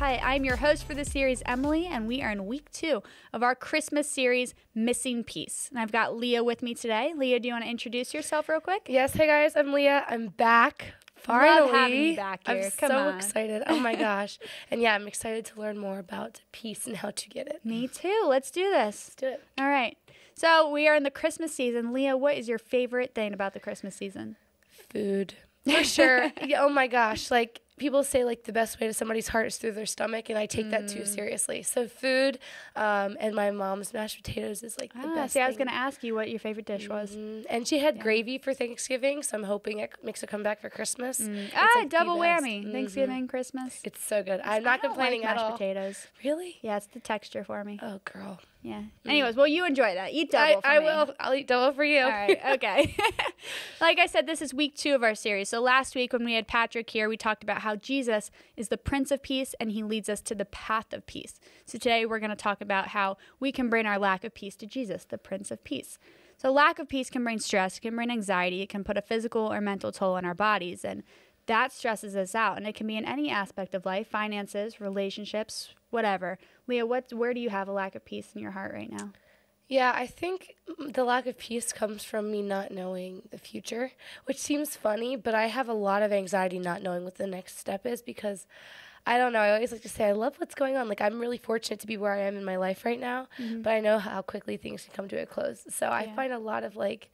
Hi, I'm your host for the series, Emily, and we are in week 2 of our Christmas series, Missing Piece. And I've got Leah with me today. Leah, do you want to introduce yourself real quick? Yes, hey guys, I'm Leah. I'm back. Finally. Love having you back here. I'm so excited. Oh my gosh. And yeah, I'm excited to learn more about peace and how to get it. Me too. Let's do this. Let's do it. All right. So we are in the Christmas season. Leah, what is your favorite thing about the Christmas season? Food. For sure. Yeah, oh my gosh. Like, people say, like, the best way to somebody's heart is through their stomach, and I take that too seriously. So food and my mom's mashed potatoes is, like, the best thing. I was going to ask you what your favorite dish was. And she had gravy for Thanksgiving, so I'm hoping it makes her come back for Christmas. Like double whammy. Thanksgiving, Christmas. It's so good. I'm not complaining at all. Mashed potatoes. Really? Yeah, it's the texture for me. Oh, girl. Yeah. Anyways, well, you enjoy that. Eat double for me. I will. I'll eat double for you. All right. Okay. Like I said, this is week 2 of our series. So last week when we had Patrick here, we talked about how Jesus is the Prince of Peace and he leads us to the path of peace. So today we're going to talk about how we can bring our lack of peace to Jesus, the Prince of Peace. So lack of peace can bring stress, it can bring anxiety, it can put a physical or mental toll on our bodies, and that stresses us out. And it can be in any aspect of life, finances, relationships, whatever. Leah, where do you have a lack of peace in your heart right now? Yeah, I think the lack of peace comes from me not knowing the future, which seems funny, but I have a lot of anxiety not knowing what the next step is because, I don't know, I always like to say I love what's going on. Like, I'm really fortunate to be where I am in my life right now, but I know how quickly things can come to a close. So I find a lot of, like,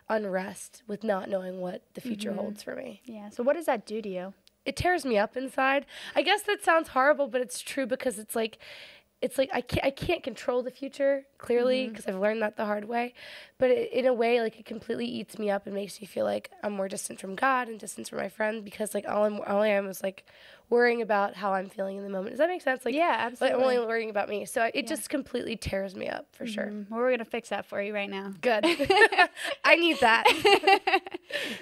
unrest with not knowing what the future holds for me. Yeah, so what does that do to you? It tears me up inside. I guess that sounds horrible, but it's true because it's like I can't control the future, clearly, because I've learned that the hard way. But in a way, like, it completely eats me up and makes me feel like I'm more distant from God and distant from my friends because, like, all I am is, like, worrying about how I'm feeling in the moment. Does that make sense? Like, yeah, absolutely. Like, I'm only worrying about me. So it just completely tears me up, for sure. Well, we're going to fix that for you right now. Good. I need that.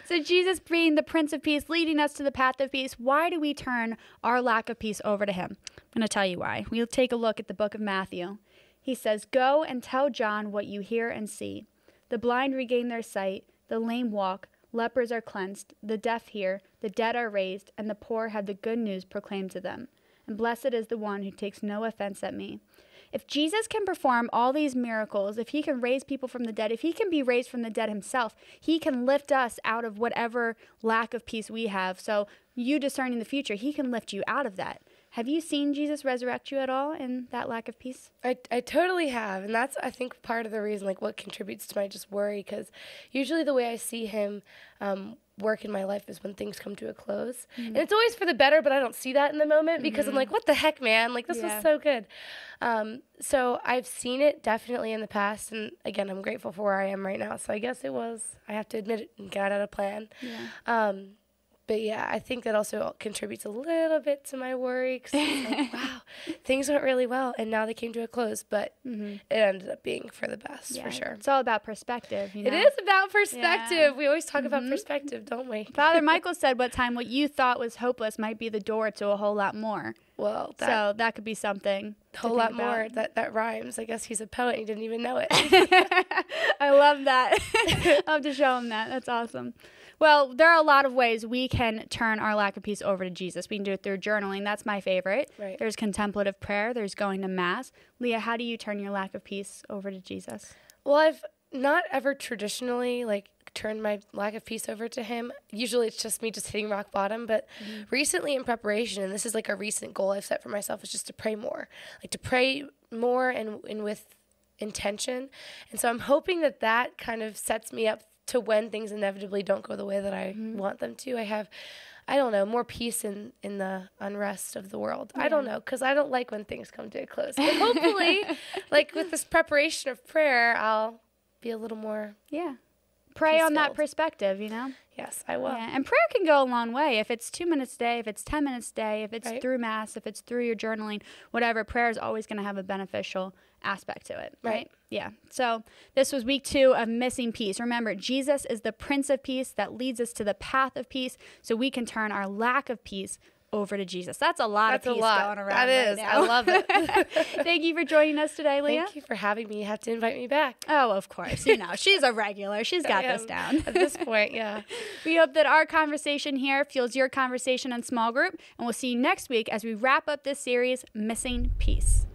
So Jesus being the Prince of Peace, leading us to the path of peace, why do we turn our lack of peace over to him? I'm going to tell you why. We'll take a look at the book of Matthew. He says, "Go and tell John what you hear and see. The blind regain their sight, the lame walk, lepers are cleansed, the deaf hear, the dead are raised, and the poor have the good news proclaimed to them. And blessed is the one who takes no offense at me." If Jesus can perform all these miracles, if he can raise people from the dead, if he can be raised from the dead himself, he can lift us out of whatever lack of peace we have. So you discerning the future, he can lift you out of that. Have you seen Jesus resurrect you at all in that lack of peace? I totally have, and that's, I think, part of the reason, like, what contributes to my just worry, because usually the way I see him work in my life is when things come to a close. And it's always for the better, but I don't see that in the moment because I'm like, what the heck, man? Like, this was so good. So I've seen it definitely in the past, and again, I'm grateful for where I am right now. So I guess I have to admit it, and got out of plan. Yeah. But yeah, I think that also contributes a little bit to my worry because it's like, wow, things went really well, and now they came to a close, but it ended up being for the best, for sure. It's all about perspective, you know? It is about perspective. Yeah. We always talk about perspective, don't we? Father Michael said what you thought was hopeless might be the door to a whole lot more. Well, so that could be something. A whole lot more. That rhymes. I guess he's a poet. He didn't even know it. I love that. I'll have to show him that. That's awesome. Well, there are a lot of ways we can turn our lack of peace over to Jesus. We can do it through journaling. That's my favorite. Right. There's contemplative prayer. There's going to Mass. Leah, how do you turn your lack of peace over to Jesus? Well, I've not ever traditionally, like, turned my lack of peace over to him. Usually it's just me just hitting rock bottom. But recently in preparation, and this is, like, a recent goal I've set for myself, is just to pray more. Like, to pray more and with intention. And so I'm hoping that kind of sets me up to when things inevitably don't go the way that I want them to. I have, I don't know, more peace in the unrest of the world. Yeah. I don't know, because I don't like when things come to a close. But hopefully, like, with this preparation of prayer, I'll be a little more pray peace-filled. On that perspective, you know? Yes, I will. Yeah. And prayer can go a long way. If it's 2 minutes a day, if it's 10 minutes a day, if it's through Mass, if it's through your journaling, whatever, prayer is always going to have a beneficial aspect to it, right? Yeah. So this was week 2 of Missing Peace. Remember, Jesus is the Prince of Peace that leads us to the path of peace, so we can turn our lack of peace over to Jesus. That's a lot of peace going around That is. right now. I love it. Thank you for joining us today, Leah. Thank you for having me. You have to invite me back. Oh, of course. You know, she's a regular. She's got this down. At this point, yeah. We hope that our conversation here fuels your conversation in small group, and we'll see you next week as we wrap up this series, Missing Peace.